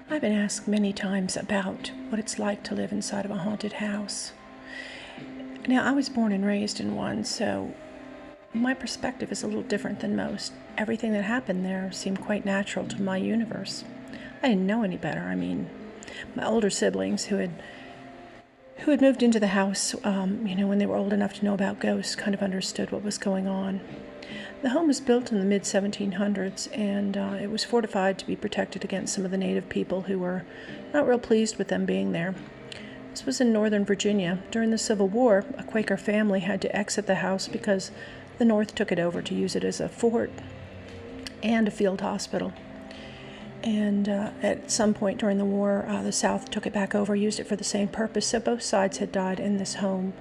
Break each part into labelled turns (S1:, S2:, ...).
S1: I've been asked many times about what it's like to live inside of a haunted house. Now, I was born and raised in one, so my perspective is a little different than most. Everything that happened there seemed quite natural to my universe. I didn't know any better. My older siblings who had moved into the house, when they were old enough to know about ghosts, kind of understood what was going on. The home was built in the mid-1700s, and it was fortified to be protected against some of the native people who were not real pleased with them being there. This was in Northern Virginia. During the Civil War, a Quaker family had to exit the house because the North took it over to use it as a fort and a field hospital. And at some point during the war, the South took it back over, used it for the same purpose, so both sides had died in this home.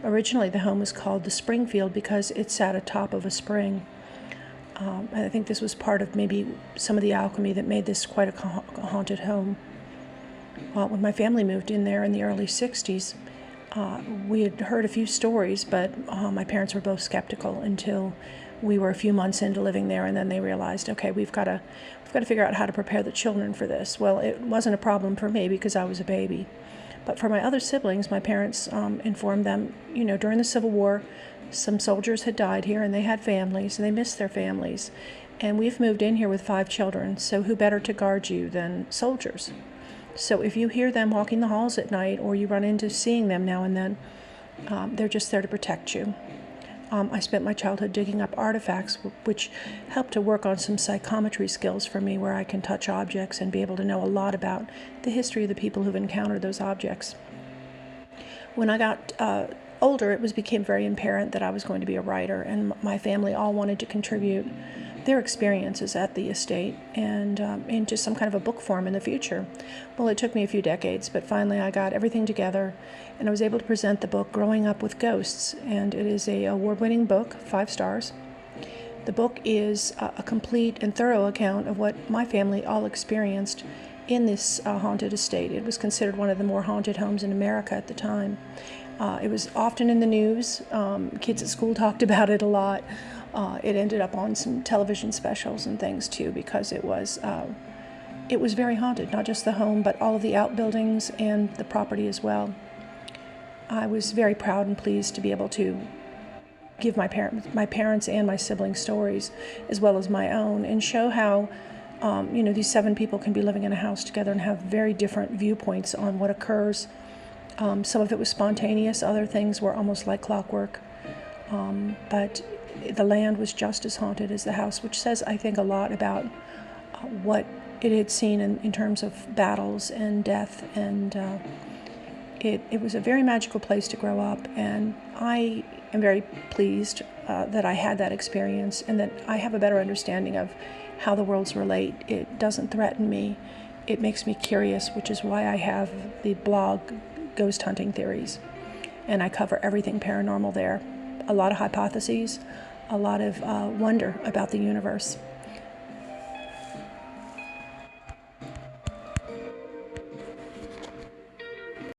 S1: Originally, the home was called the Springfield because it sat atop of a spring. I think this was part of maybe some of the alchemy that made this quite a haunted home. When my family moved in there in the early 60s, we had heard a few stories, but my parents were both skeptical until we were a few months into living there, and then they realized, okay, we've got to figure out how to prepare the children for this. Well, it wasn't a problem for me because I was a baby. But for my other siblings, my parents informed them, during the Civil War, some soldiers had died here and they had families and they missed their families. And we've moved in here with 5 children, so who better to guard you than soldiers? So if you hear them walking the halls at night or you run into seeing them now and then, they're just there to protect you. I spent my childhood digging up artifacts, which helped to work on some psychometry skills for me, where I can touch objects and be able to know a lot about the history of the people who've encountered those objects. When I got older, it became very apparent that I was going to be a writer, and my family all wanted to contribute their experiences at the estate and into some kind of a book form in the future. Well, it took me a few decades, but finally I got everything together and I was able to present the book Growing Up with Ghosts, and it is an award-winning book, 5 stars. The book is a complete and thorough account of what my family all experienced in this haunted estate. It was considered one of the more haunted homes in America at the time. It was often in the news. Kids at school talked about it a lot. It ended up on some television specials and things too, because it was very haunted, not just the home, but all of the outbuildings and the property as well. I was very proud and pleased to be able to give my parents and my siblings stories, as well as my own, and show how these 7 people can be living in a house together and have very different viewpoints on what occurs. Some of it was spontaneous, other things were almost like clockwork. But the land was just as haunted as the house, which says, I think, a lot about what it had seen in terms of battles and death. And it was a very magical place to grow up. And I am very pleased that I had that experience and that I have a better understanding of how the worlds relate. It doesn't threaten me. It makes me curious, which is why I have the blog Ghost Hunting Theories. And I cover everything paranormal there. A lot of hypotheses, a lot of wonder about the universe.